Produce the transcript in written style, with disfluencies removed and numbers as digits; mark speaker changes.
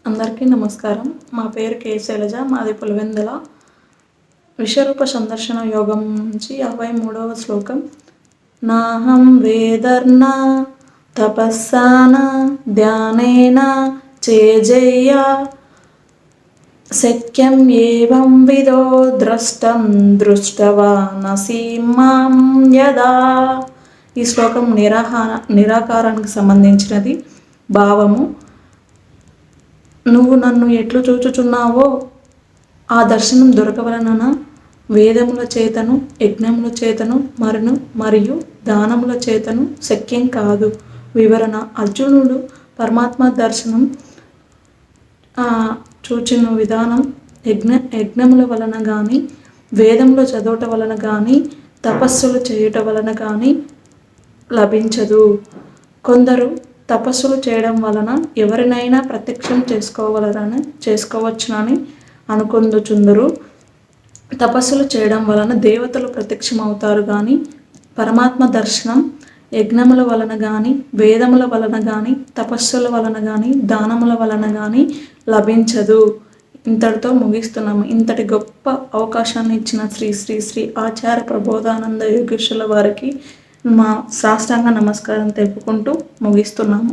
Speaker 1: అందరికీ నమస్కారం. మా పేరు కే శైలజ. మాది పులివెందుల. విశ్వరూప సందర్శన యోగం నుంచి 53వ శ్లోకం. నాహం వేదర్న తపస్సాన ధ్యానేన చేజేయ శక్యం ఏవం విదో ద్రష్టం దృష్టవా నసీమాం యదా. ఈ శ్లోకం నిరాకారానికి సంబంధించినది. భావము: నువ్వు నన్ను ఎట్లు చూచుచున్నావో ఆ దర్శనం దొరకవలన వేదముల చేతను, యజ్ఞముల చేతను మరియు దానముల చేతను శక్యం కాదు. వివరణ: అర్జునుడు పరమాత్మ దర్శనం చూచిన విధానం యజ్ఞముల వలన కానీ, వేదములు చదవట వలన కానీ, తపస్సులు చేయటం వలన కానీ లభించదు. కొందరు తపస్సులు చేయడం వలన ఎవరినైనా ప్రత్యక్షం చేసుకోవచ్చునని అనుకొందుచుందురు. తపస్సులు చేయడం వలన దేవతలు ప్రత్యక్షం అవుతారు కానీ పరమాత్మ దర్శనం యజ్ఞముల వలన కానీ, వేదముల వలన కానీ, తపస్సుల వలన కానీ, దానముల వలన కానీ లభించదు. ఇంతటితో ముగిస్తున్నాము. ఇంతటి గొప్ప అవకాశాన్ని ఇచ్చిన శ్రీ శ్రీ శ్రీ ఆచార్య ప్రబోధానంద యోగేశ్వరుల వారికి మా సాష్టాంగ నమస్కారం తెలుపుకుంటూ ముగిస్తున్నాము.